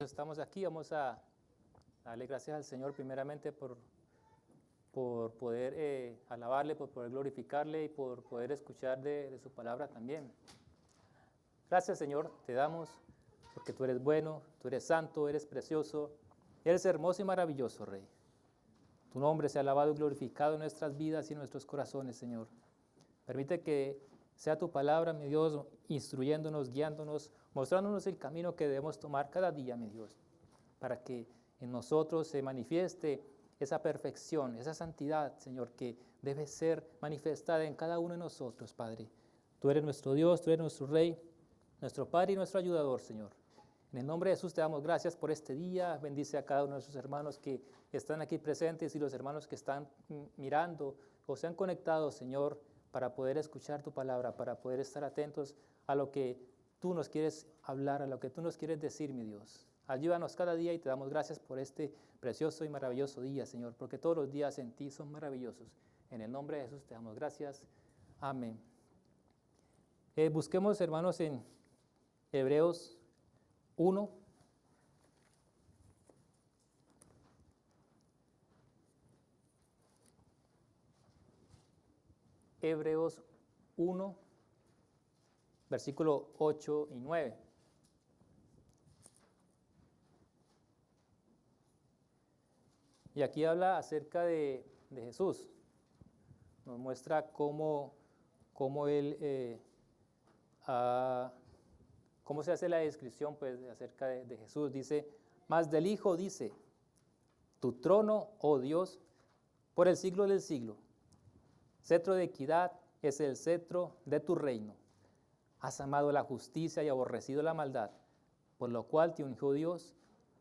Estamos aquí, vamos a darle gracias al Señor primeramente por poder alabarle, por poder glorificarle y por poder escuchar de su palabra también. Gracias, Señor, te damos porque tú eres bueno, tú eres santo, eres precioso, eres hermoso y maravilloso, Rey. Tu nombre sea alabado y glorificado en nuestras vidas y en nuestros corazones, Señor. Permite que sea tu palabra, mi Dios, instruyéndonos, guiándonos, mostrándonos el camino que debemos tomar cada día, mi Dios, para que en nosotros se manifieste esa perfección, esa santidad, Señor, que debe ser manifestada en cada uno de nosotros, Padre. Tú eres nuestro Dios, tú eres nuestro Rey, nuestro Padre y nuestro ayudador, Señor. En el nombre de Jesús te damos gracias por este día. Bendice a cada uno de nuestros hermanos que están aquí presentes y los hermanos que están mirando o se han conectado, Señor, para poder escuchar tu palabra, para poder estar atentos a lo que tú nos quieres hablar, a lo que tú nos quieres decir, mi Dios. Ayúdanos cada día y te damos gracias por este precioso y maravilloso día, Señor, porque todos los días en ti son maravillosos. En el nombre de Jesús te damos gracias. Amén. Busquemos, hermanos, en Hebreos 1. Hebreos 1, versículo 8 y 9. Y aquí habla acerca de Jesús. Nos muestra cómo él, cómo se hace la descripción pues, acerca de Jesús. Dice, mas del Hijo dice, tu trono, oh Dios, por el siglo del siglo. Cetro de equidad es el cetro de tu reino. Has amado la justicia y aborrecido la maldad, por lo cual te ungió Dios,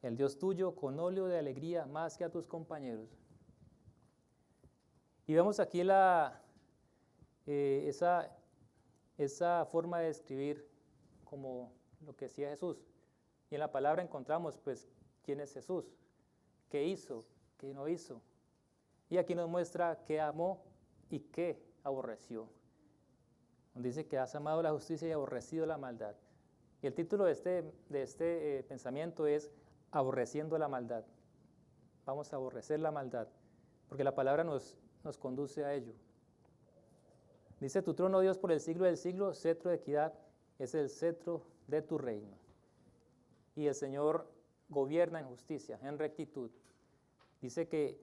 el Dios tuyo, con óleo de alegría más que a tus compañeros. Y vemos aquí esa forma de describir como lo que decía Jesús. Y en la palabra encontramos, pues, quién es Jesús, qué hizo, qué no hizo. Y aquí nos muestra qué amó y qué aborreció. Dice que has amado la justicia y aborrecido la maldad. Y el título de este pensamiento es Aborreciendo la maldad. Vamos a aborrecer la maldad, porque la palabra nos conduce a ello. Dice, tu trono, Dios, por el siglo del siglo, cetro de equidad, es el cetro de tu reino. Y el Señor gobierna en justicia, en rectitud. Dice que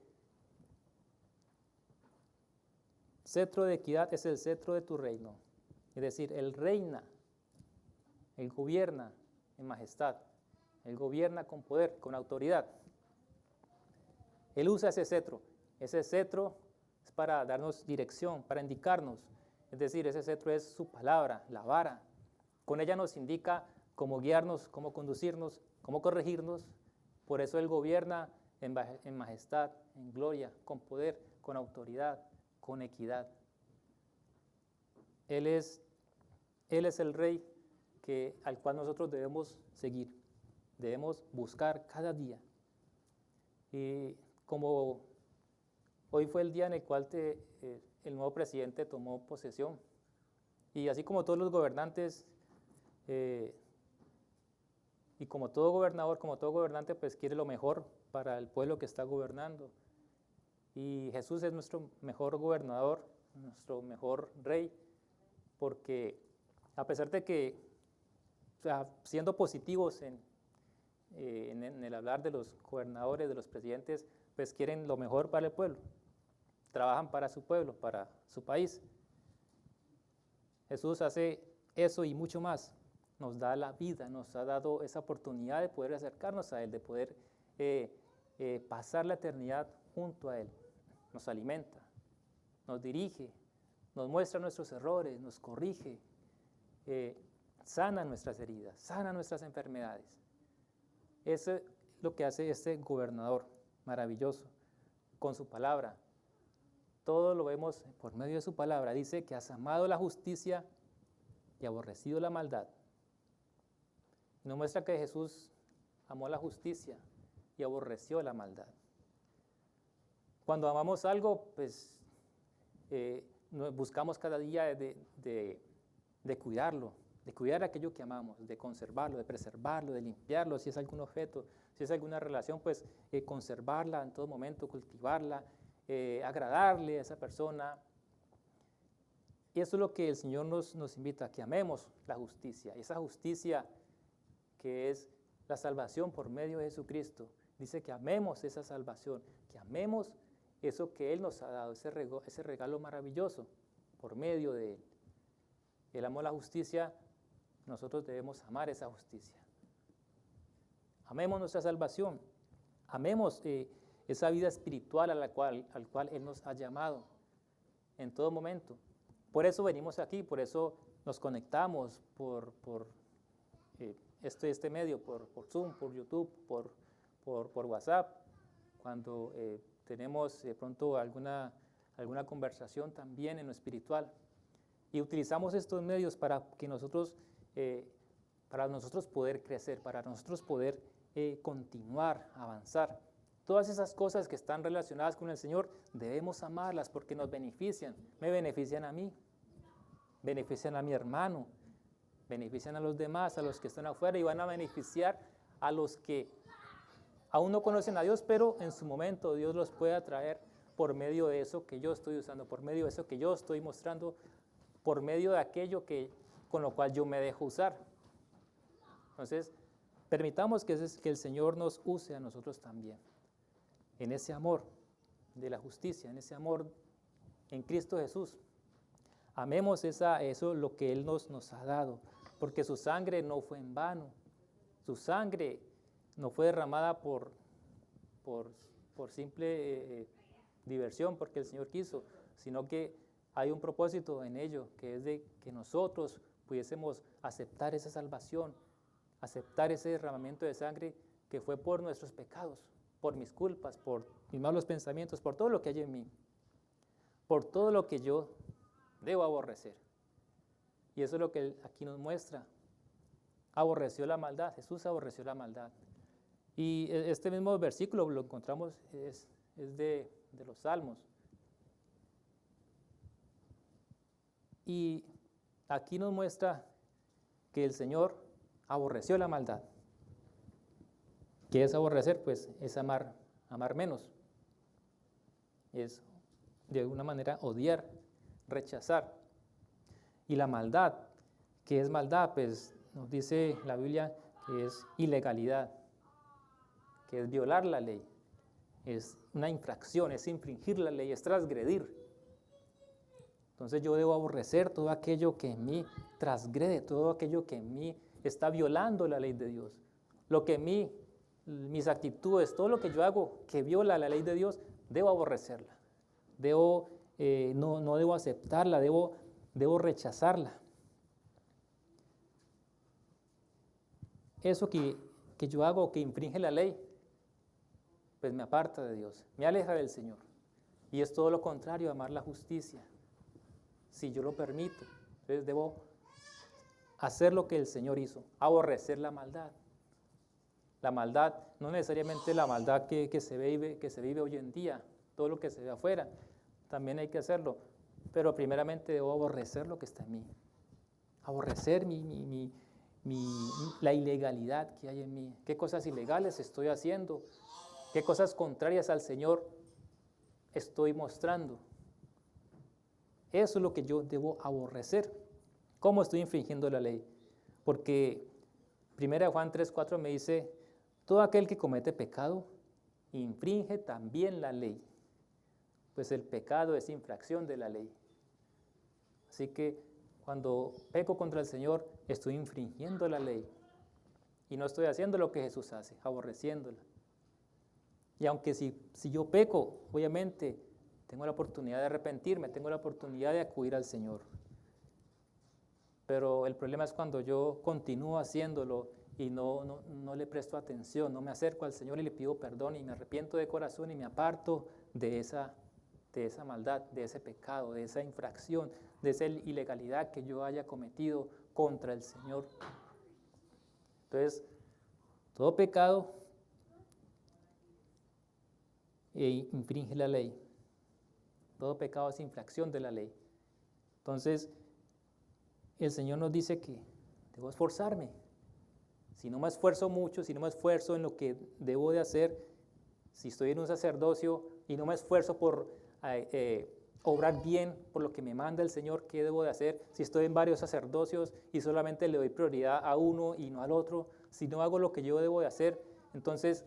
cetro de equidad es el cetro de tu reino. Es decir, Él reina, Él gobierna en majestad, Él gobierna con poder, con autoridad. Él usa ese cetro es para darnos dirección, para indicarnos. Es decir, ese cetro es su palabra, la vara. Con ella nos indica cómo guiarnos, cómo conducirnos, cómo corregirnos. Por eso Él gobierna en majestad, en gloria, con poder, con autoridad, con equidad. Él es el Rey al cual nosotros debemos seguir, debemos buscar cada día. Y como hoy fue el día en el cual el nuevo presidente tomó posesión, y así como todos los gobernantes, y como todo gobernador, como todo gobernante, pues quiere lo mejor para el pueblo que está gobernando. Y Jesús es nuestro mejor gobernador, nuestro mejor Rey, porque a pesar de que, o sea, siendo positivos en el hablar de los gobernadores, de los presidentes, pues quieren lo mejor para el pueblo, trabajan para su pueblo, para su país. Jesús hace eso y mucho más, nos da la vida, nos ha dado esa oportunidad de poder acercarnos a Él, de poder pasar la eternidad junto a Él. Nos alimenta, nos dirige, nos muestra nuestros errores, nos corrige, sana nuestras heridas, sana nuestras enfermedades. Eso es lo que hace este gobernador maravilloso con su palabra. Todo lo vemos por medio de su palabra. Dice que has amado la justicia y aborrecido la maldad. Y nos muestra que Jesús amó la justicia y aborreció la maldad. Cuando amamos algo, pues buscamos cada día de cuidarlo, de cuidar aquello que amamos, de conservarlo, de preservarlo, de limpiarlo, si es algún objeto, si es alguna relación, pues conservarla en todo momento, cultivarla, agradarle a esa persona. Y eso es lo que el Señor nos invita, a que amemos la justicia. Esa justicia que es la salvación por medio de Jesucristo. Dice que amemos esa salvación, que amemos eso que Él nos ha dado, ese regalo maravilloso por medio de Él. El amor a la justicia, nosotros debemos amar esa justicia. Amemos nuestra salvación, amemos esa vida espiritual al cual Él nos ha llamado en todo momento. Por eso venimos aquí, por eso nos conectamos por este medio, por Zoom, por YouTube, por WhatsApp, cuando tenemos de pronto alguna conversación también en lo espiritual. Y utilizamos estos medios para nosotros poder crecer, para nosotros poder continuar, avanzar. Todas esas cosas que están relacionadas con el Señor, debemos amarlas porque nos benefician. Me benefician a mí, benefician a mi hermano, benefician a los demás, a los que están afuera, y van a beneficiar a los que aún no conocen a Dios, pero en su momento Dios los puede atraer por medio de eso que yo estoy usando, por medio de eso que yo estoy mostrando, por medio de aquello con lo cual yo me dejo usar. Entonces, permitamos que el Señor nos use a nosotros también, en ese amor de la justicia, en ese amor en Cristo Jesús. Amemos eso lo que Él nos ha dado, porque su sangre no fue en vano, su sangre no fue derramada por simple diversión, porque el Señor quiso, sino que hay un propósito en ello, que es de que nosotros pudiésemos aceptar esa salvación, aceptar ese derramamiento de sangre que fue por nuestros pecados, por mis culpas, por mis malos pensamientos, por todo lo que hay en mí, por todo lo que yo debo aborrecer. Y eso es lo que Él aquí nos muestra. Aborreció la maldad, Jesús aborreció la maldad. Y este mismo versículo lo encontramos, es de los Salmos. Y aquí nos muestra que el Señor aborreció la maldad. ¿Qué es aborrecer? Pues es amar menos. Es de alguna manera odiar, rechazar. Y la maldad, ¿qué es maldad? Pues nos dice la Biblia que es ilegalidad, que es violar la ley, es una infracción, es infringir la ley, es transgredir. Entonces yo debo aborrecer todo aquello que en mí transgrede, todo aquello que en mí está violando la ley de Dios. Lo que en mí, mis actitudes, todo lo que yo hago que viola la ley de Dios, debo aborrecerla. No debo aceptarla, debo rechazarla. Eso que yo hago que infringe la ley, pues me aparta de Dios, me aleja del Señor. Y es todo lo contrario a amar la justicia, si yo lo permito. Entonces debo hacer lo que el Señor hizo, aborrecer la maldad. La maldad, no necesariamente la maldad que se vive hoy en día, todo lo que se ve afuera, también hay que hacerlo. Pero primeramente debo aborrecer lo que está en mí, aborrecer la ilegalidad que hay en mí. ¿Qué cosas ilegales estoy haciendo? ¿Qué cosas contrarias al Señor estoy mostrando? Eso es lo que yo debo aborrecer. ¿Cómo estoy infringiendo la ley? Porque 1 Juan 3:4 me dice, todo aquel que comete pecado infringe también la ley. Pues el pecado es infracción de la ley. Así que cuando peco contra el Señor, estoy infringiendo la ley. Y no estoy haciendo lo que Jesús hace, aborreciéndola. Y aunque si yo peco, obviamente tengo la oportunidad de arrepentirme, tengo la oportunidad de acudir al Señor. Pero el problema es cuando yo continúo haciéndolo y no le presto atención, no me acerco al Señor y le pido perdón y me arrepiento de corazón y me aparto de esa maldad, de ese pecado, de esa infracción, de esa ilegalidad que yo haya cometido contra el Señor. Entonces, todo pecado infringe la ley. Todo pecado es infracción de la ley. Entonces, el Señor nos dice que debo esforzarme. Si no me esfuerzo mucho, si no me esfuerzo en lo que debo de hacer, si estoy en un sacerdocio y no me esfuerzo por obrar bien por lo que me manda el Señor, ¿qué debo de hacer? Si estoy en varios sacerdocios y solamente le doy prioridad a uno y no al otro, si no hago lo que yo debo de hacer, entonces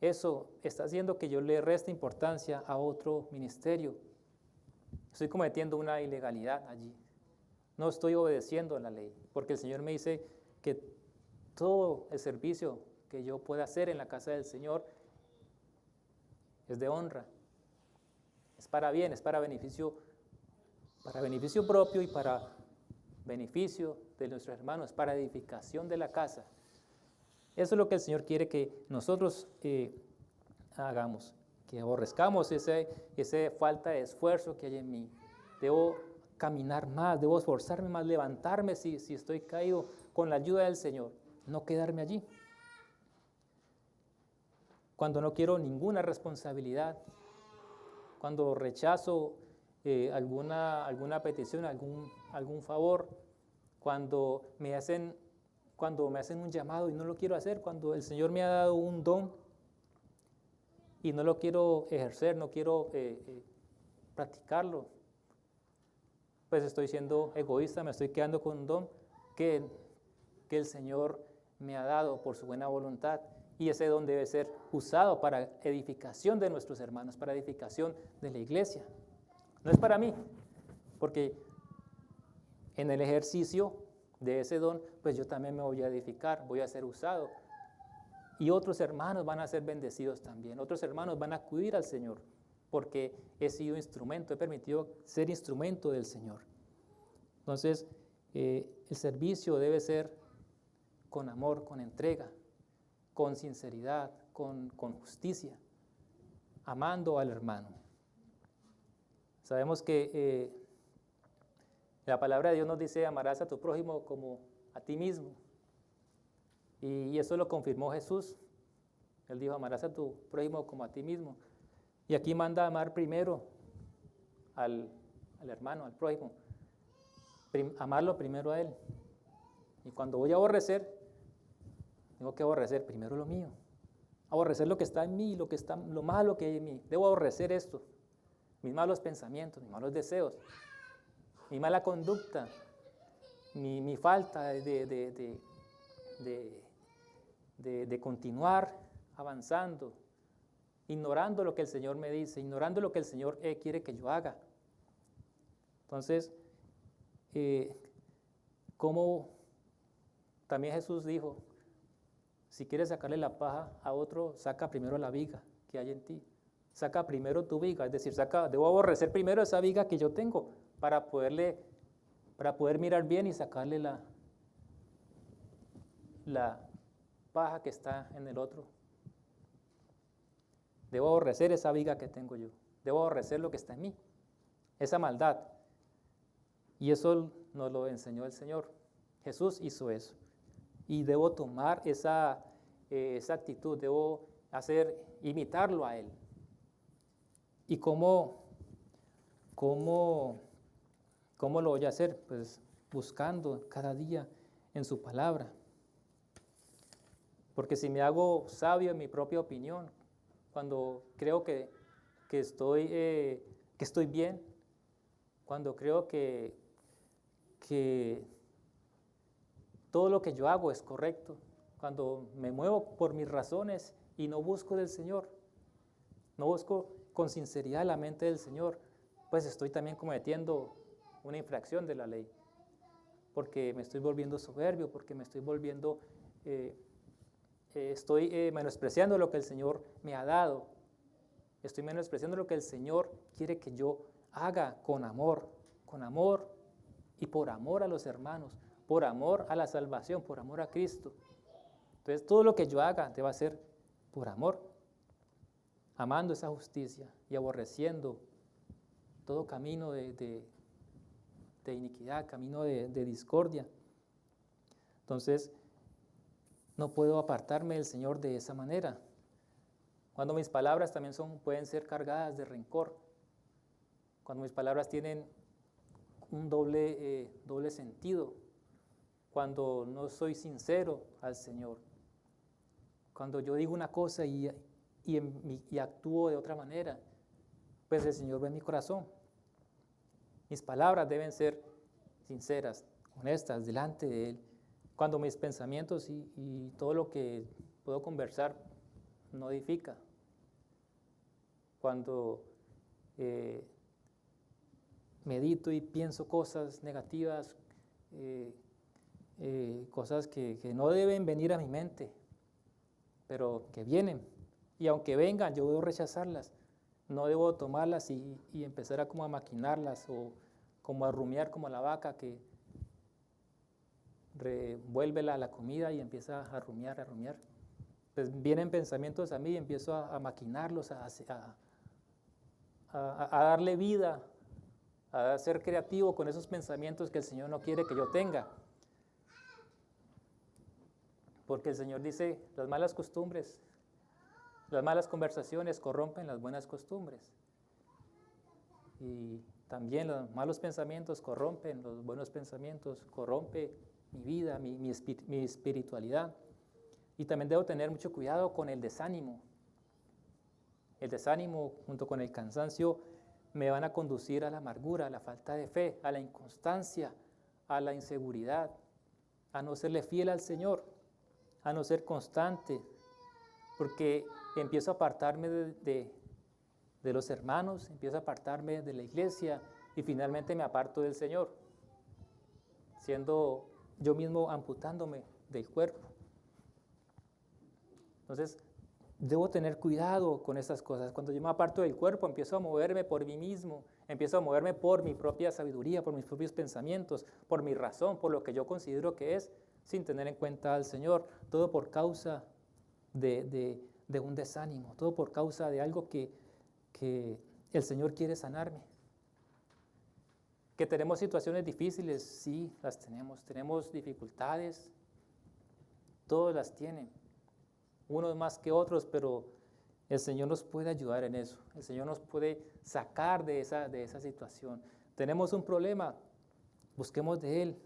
eso está haciendo que yo le reste importancia a otro ministerio. Estoy cometiendo una ilegalidad allí. No estoy obedeciendo a la ley, porque el Señor me dice que todo el servicio que yo pueda hacer en la casa del Señor es de honra, es para bien, es para beneficio propio y para beneficio de nuestros hermanos, para edificación de la casa. Eso es lo que el Señor quiere que nosotros hagamos, que aborrezcamos esa falta de esfuerzo que hay en mí. Debo caminar más, debo esforzarme más, levantarme si estoy caído con la ayuda del Señor, no quedarme allí. Cuando no quiero ninguna responsabilidad, cuando rechazo alguna petición, algún favor, cuando me hacen un llamado y no lo quiero hacer, cuando el Señor me ha dado un don y no lo quiero ejercer, no quiero practicarlo, pues estoy siendo egoísta, me estoy quedando con un don que el Señor me ha dado por su buena voluntad. Y ese don debe ser usado para edificación de nuestros hermanos, para edificación de la iglesia. No es para mí, porque en el ejercicio de ese don, pues yo también me voy a edificar, voy a ser usado. Y otros hermanos van a ser bendecidos también, otros hermanos van a acudir al Señor, porque he sido instrumento, he permitido ser instrumento del Señor. Entonces, el servicio debe ser con amor, con entrega, con sinceridad, con justicia, amando al hermano. Sabemos que la palabra de Dios nos dice: amarás a tu prójimo como a ti mismo. Y eso lo confirmó Jesús. Él dijo: amarás a tu prójimo como a ti mismo. Y aquí manda amar primero al hermano, al prójimo. Amarlo primero a él. Y cuando voy a aborrecer, tengo que aborrecer primero lo mío. Aborrecer lo que está en mí, lo malo que hay en mí. Debo aborrecer esto. Mis malos pensamientos, mis malos deseos, mi mala conducta, mi falta de continuar avanzando, ignorando lo que el Señor me dice, ignorando lo que el Señor quiere que yo haga. Entonces, como también Jesús dijo: si quieres sacarle la paja a otro, saca primero la viga que hay en ti. Saca primero tu viga, es decir, debo aborrecer primero esa viga que yo tengo para poder mirar bien y sacarle la paja que está en el otro. Debo aborrecer esa viga que tengo yo. Debo aborrecer lo que está en mí, esa maldad. Y eso nos lo enseñó el Señor. Jesús hizo eso. Y debo tomar esa actitud, debo imitarlo a Él. ¿Y cómo lo voy a hacer? Pues buscando cada día en su palabra. Porque si me hago sabio en mi propia opinión, cuando creo que estoy bien, cuando creo que todo lo que yo hago es correcto, cuando me muevo por mis razones y no busco del Señor, no busco con sinceridad la mente del Señor, pues estoy también cometiendo una infracción de la ley, porque me estoy volviendo soberbio, porque me estoy volviendo, estoy menospreciando lo que el Señor me ha dado, estoy menospreciando lo que el Señor quiere que yo haga con amor y por amor a los hermanos, por amor a la salvación, por amor a Cristo. Entonces todo lo que yo haga debe ser por amor, amando esa justicia y aborreciendo todo camino de iniquidad, camino de discordia. Entonces, no puedo apartarme del Señor de esa manera. Cuando mis palabras también pueden ser cargadas de rencor, cuando mis palabras tienen un doble sentido, cuando no soy sincero al Señor. Cuando yo digo una cosa y actúo de otra manera, pues el Señor ve mi corazón. Mis palabras deben ser sinceras, honestas, delante de Él. Cuando mis pensamientos y todo lo que puedo conversar no edifica. Cuando medito y pienso cosas negativas, cosas que no deben venir a mi mente, pero que vienen. Y aunque vengan, yo debo rechazarlas. No debo tomarlas y empezar a como a maquinarlas o como a rumiar como la vaca que revuelve la comida y empieza a rumiar. Pues vienen pensamientos a mí y empiezo a maquinarlos, a darle vida, a ser creativo con esos pensamientos que el Señor no quiere que yo tenga. Porque el Señor dice, las malas costumbres, las malas conversaciones corrompen las buenas costumbres. Y también los malos pensamientos corrompen los buenos pensamientos, corrompe mi vida, mi espiritualidad. Y también debo tener mucho cuidado con el desánimo. El desánimo junto con el cansancio me van a conducir a la amargura, a la falta de fe, a la inconstancia, a la inseguridad, a no serle fiel al Señor, a no ser constante, porque empiezo a apartarme de los hermanos, empiezo a apartarme de la iglesia y finalmente me aparto del Señor, siendo yo mismo amputándome del cuerpo. Entonces, debo tener cuidado con estas cosas. Cuando yo me aparto del cuerpo, empiezo a moverme por mí mismo, empiezo a moverme por mi propia sabiduría, por mis propios pensamientos, por mi razón, por lo que yo considero que es, sin tener en cuenta al Señor. Todo por causa de un desánimo, todo por causa de algo que el Señor quiere sanarme. Que tenemos situaciones difíciles, sí, las tenemos. Tenemos dificultades, todos las tienen. Unos más que otros, pero el Señor nos puede ayudar en eso. El Señor nos puede sacar de esa situación. Tenemos un problema, busquemos de Él,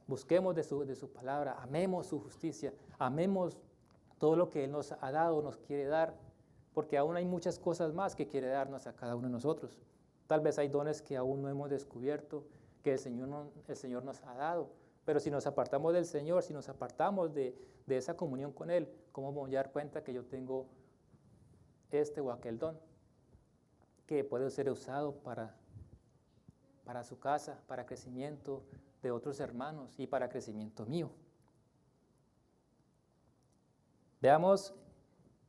busquemos de su palabra, amemos su justicia, amemos todo lo que Él nos ha dado, nos quiere dar, porque aún hay muchas cosas más que quiere darnos a cada uno de nosotros. Tal vez hay dones que aún no hemos descubierto, que el Señor nos ha dado. Pero si nos apartamos del Señor, si nos apartamos de esa comunión con Él, ¿cómo voy a dar cuenta que yo tengo este o aquel don? Que puede ser usado para su casa, para crecimiento de otros hermanos y para crecimiento mío. Veamos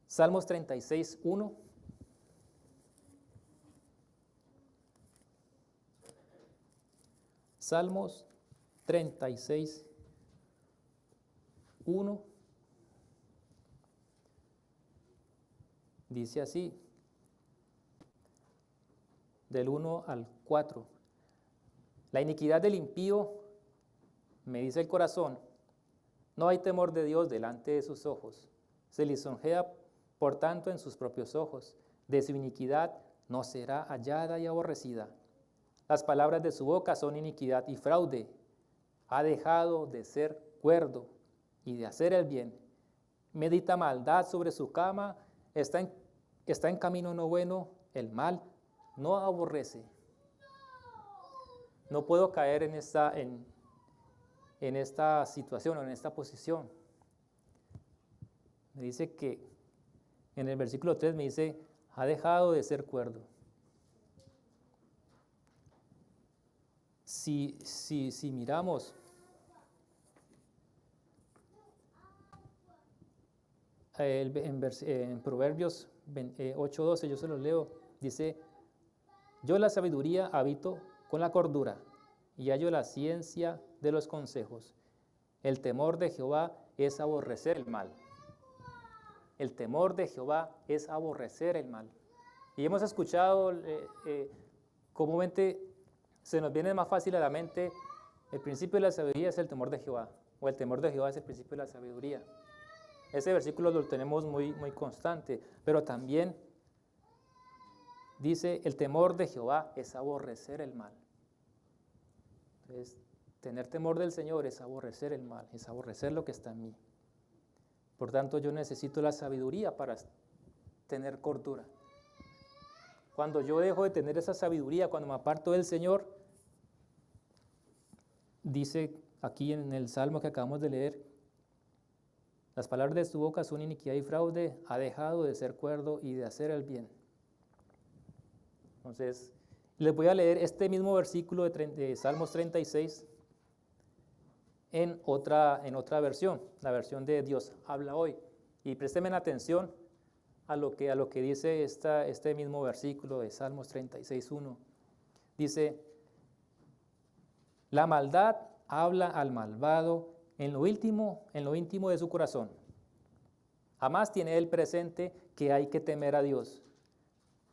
Salmos 36, 1. Salmos 36, 1. Dice así, del 1 al 4. La iniquidad del impío, me dice el corazón, no hay temor de Dios delante de sus ojos. Se lisonjea, por tanto, en sus propios ojos. De su iniquidad no será hallada y aborrecida. Las palabras de su boca son iniquidad y fraude. Ha dejado de ser cuerdo y de hacer el bien. Medita maldad sobre su cama, está en camino no bueno, el mal no aborrece. No puedo caer en esta situación o en esta posición. Me dice que en el versículo 3 me dice, ha dejado de ser cuerdo. Si miramos en Proverbios 8:12, yo se los leo, dice, yo la sabiduría habito con la cordura y hallo la ciencia de los consejos. El temor de Jehová es aborrecer el mal. El temor de Jehová es aborrecer el mal. Y hemos escuchado comúnmente se nos viene más fácil a la mente, el principio de la sabiduría es el temor de Jehová, o el temor de Jehová es el principio de la sabiduría. Ese versículo lo tenemos muy, muy constante, pero también dice, el temor de Jehová es aborrecer el mal. Entonces, Tener temor del Señor es aborrecer el mal, es aborrecer lo que está en mí. Por tanto, yo necesito la sabiduría para tener cordura. Cuando yo dejo de tener esa sabiduría, cuando me aparto del Señor, dice aquí en el Salmo que acabamos de leer, las palabras de su boca son iniquidad y fraude, ha dejado de ser cuerdo y de hacer el bien. Entonces, les voy a leer este mismo versículo de Salmos 36 en otra versión, la versión de Dios habla hoy. Y préstenme atención a lo que dice este mismo versículo de Salmos 36:1. Dice, la maldad habla al malvado en lo íntimo de su corazón. Jamás tiene él presente que hay que temer a Dios.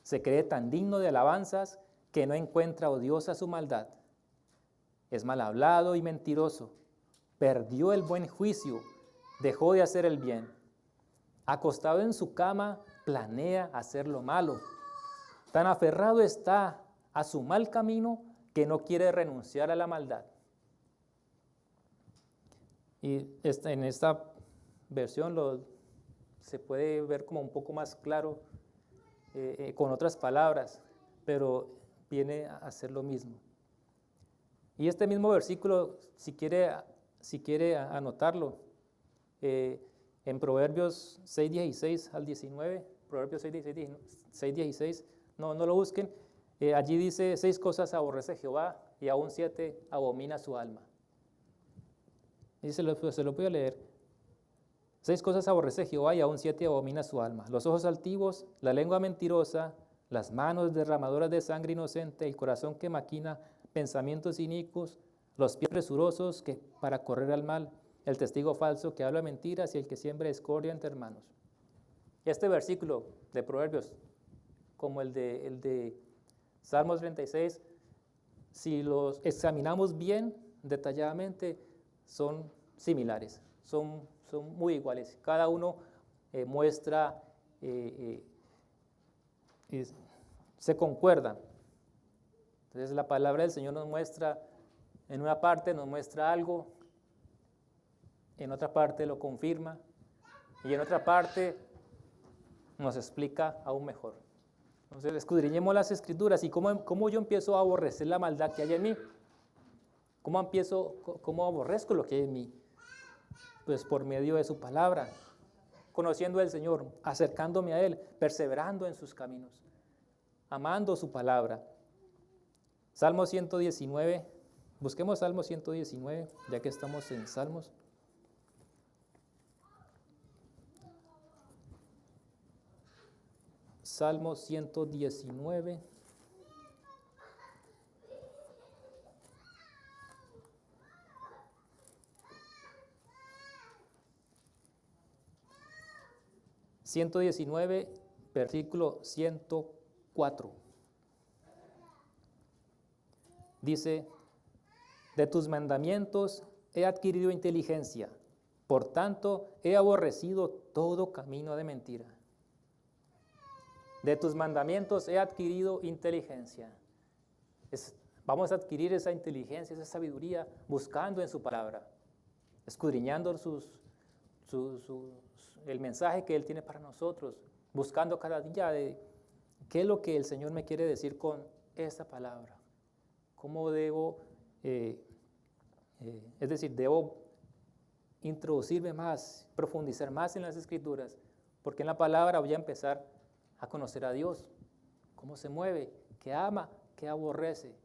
Se cree tan digno de alabanzas que no encuentra odiosa su maldad. Es mal hablado y mentiroso. Perdió el buen juicio, dejó de hacer el bien. Acostado en su cama, planea hacer lo malo. Tan aferrado está a su mal camino que no quiere renunciar a la maldad. Y en esta versión se puede ver como un poco más claro con otras palabras, pero viene a hacer lo mismo. Y este mismo versículo, si quiere anotarlo, en Proverbios 6:16 al 19, Proverbios 6:16, no lo busquen, allí dice, 6 cosas aborrece Jehová y aún 7 abomina su alma. Y se lo voy a leer. 6 cosas aborrece Jehová y aún 7 abomina su alma. Los ojos altivos, la lengua mentirosa, las manos derramadoras de sangre inocente, el corazón que maquina pensamientos inicuos, los pies presurosos que para correr al mal, el testigo falso que habla mentiras y el que siembra discordia entre hermanos. Este versículo de Proverbios, como el de Salmos 36, si los examinamos bien, detalladamente, son similares, son muy iguales. Cada uno muestra, se concuerdan. Entonces la palabra del Señor nos muestra, en una parte nos muestra algo, en otra parte lo confirma y en otra parte nos explica aún mejor. Entonces escudriñemos las Escrituras y cómo yo empiezo a aborrecer la maldad que hay en mí. ¿Cómo aborrezco lo que hay en mí? Pues por medio de su palabra, conociendo al Señor, acercándome a Él, perseverando en sus caminos, amando su palabra. Salmo 119, busquemos Salmo 119, ya que estamos en Salmos. Salmo 119. Versículo 104. Dice, de tus mandamientos he adquirido inteligencia, por tanto he aborrecido todo camino de mentira. De tus mandamientos he adquirido inteligencia. Vamos a adquirir esa inteligencia, esa sabiduría, buscando en su palabra, escudriñando el mensaje que Él tiene para nosotros, buscando cada día de qué es lo que el Señor me quiere decir con esta palabra. ¿Cómo debo, debo introducirme más, profundizar más en las Escrituras? Porque en la palabra voy a empezar a conocer a Dios, cómo se mueve, qué ama, qué aborrece.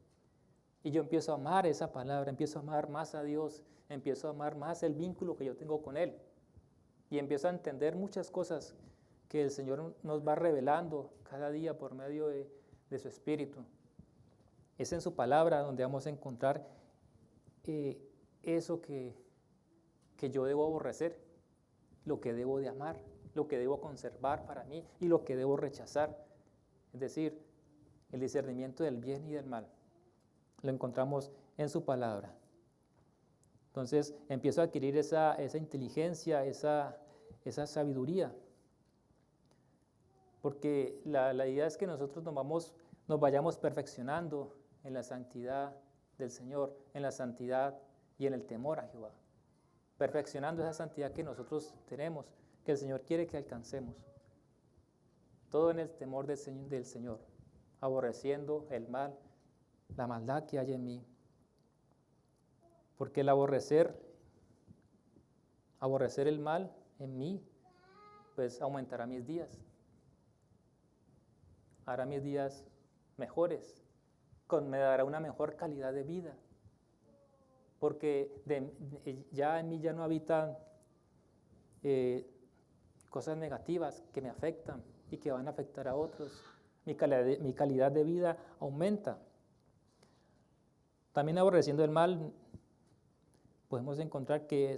Y yo empiezo a amar esa palabra, empiezo a amar más a Dios, empiezo a amar más el vínculo que yo tengo con Él. Y empiezo a entender muchas cosas que el Señor nos va revelando cada día por medio de su Espíritu. Es en su palabra donde vamos a encontrar eso que yo debo aborrecer, lo que debo de amar, lo que debo conservar para mí y lo que debo rechazar. Es decir, el discernimiento del bien y del mal. Lo encontramos en su palabra. Entonces empiezo a adquirir esa inteligencia, esa sabiduría. Porque la idea es que nosotros nos vayamos perfeccionando en la santidad del Señor, en la santidad y en el temor a Jehová, perfeccionando esa santidad que nosotros tenemos, que el Señor quiere que alcancemos. Todo en el temor del Señor, aborreciendo el mal, la maldad que hay en mí. Porque el aborrecer el mal en mí, pues aumentará mis días. Hará mis días mejores, me dará una mejor calidad de vida. Porque ya en mí ya no habitan cosas negativas que me afectan y que van a afectar a otros. Mi calidad de vida aumenta. También aborreciendo el mal, podemos encontrar que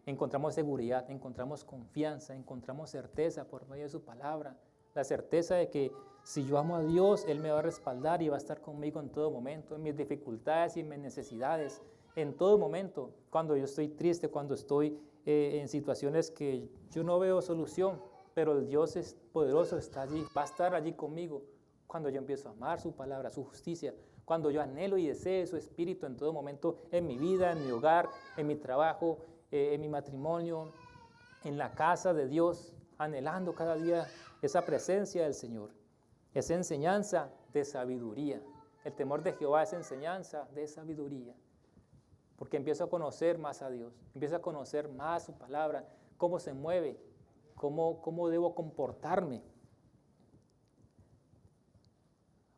encontramos seguridad, encontramos confianza, encontramos certeza por medio de su palabra. La certeza de que si yo amo a Dios, Él me va a respaldar y va a estar conmigo en todo momento, en mis dificultades y en mis necesidades, en todo momento, cuando yo estoy triste, cuando estoy en situaciones que yo no veo solución, pero el Dios es poderoso, está allí, va a estar allí conmigo cuando yo empiezo a amar su palabra, su justicia, cuando yo anhelo y desee su espíritu en todo momento, en mi vida, en mi hogar, en mi trabajo, en mi matrimonio, en la casa de Dios, anhelando cada día esa presencia del Señor, esa enseñanza de sabiduría. El temor de Jehová es enseñanza de sabiduría, porque empiezo a conocer más a Dios, empiezo a conocer más su palabra, cómo se mueve, cómo debo comportarme.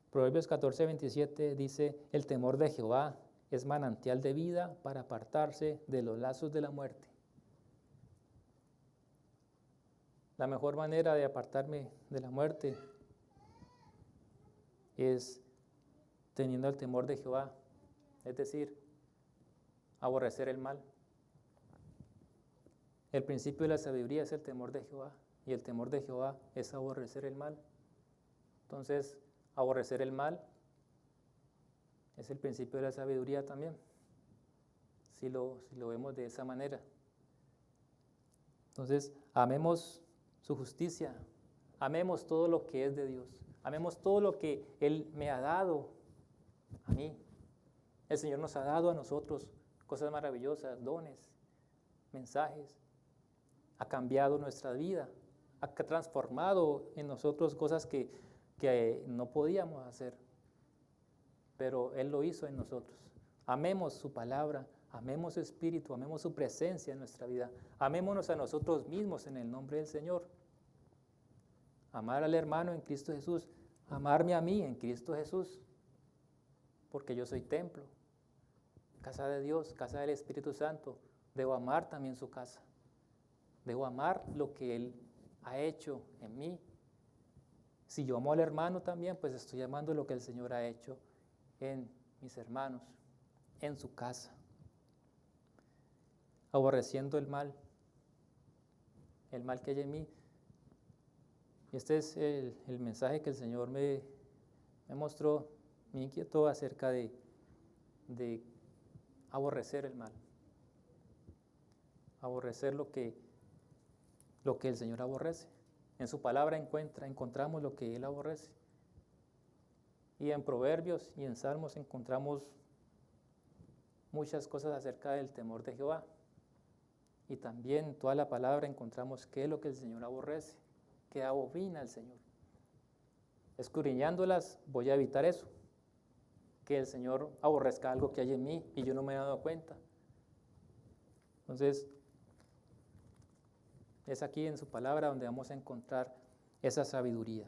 Proverbios 14:27 dice, el temor de Jehová es manantial de vida para apartarse de los lazos de la muerte. La mejor manera de apartarme de la muerte es teniendo el temor de Jehová, es decir, aborrecer el mal. El principio de la sabiduría es el temor de Jehová, y el temor de Jehová es aborrecer el mal. Entonces, aborrecer el mal es el principio de la sabiduría también, si lo vemos de esa manera. Entonces, amemos su justicia, amemos todo lo que es de Dios, amemos todo lo que Él me ha dado a mí. El Señor nos ha dado a nosotros cosas maravillosas, dones, mensajes. Ha cambiado nuestra vida, ha transformado en nosotros cosas que no podíamos hacer, pero Él lo hizo en nosotros. Amemos su palabra, amemos su espíritu, amemos su presencia en nuestra vida, amémonos a nosotros mismos en el nombre del Señor. Amar al hermano en Cristo Jesús, amarme a mí en Cristo Jesús, porque yo soy templo, casa de Dios, casa del Espíritu Santo. Debo amar también su casa, debo amar lo que Él ha hecho en mí. Si yo amo al hermano también, pues estoy amando lo que el Señor ha hecho en mis hermanos, en su casa. Aborreciendo el mal que hay en mí. Y este es el mensaje que el Señor me mostró, me inquietó acerca de aborrecer el mal. Aborrecer lo que el Señor aborrece. En su palabra encontramos lo que Él aborrece. Y en Proverbios y en Salmos encontramos muchas cosas acerca del temor de Jehová. Y también en toda la palabra encontramos qué es lo que el Señor aborrece, qué abomina el Señor. Escudriñándolas voy a evitar eso, que el Señor aborrezca algo que hay en mí y yo no me he dado cuenta. Entonces, es aquí en su palabra donde vamos a encontrar esa sabiduría.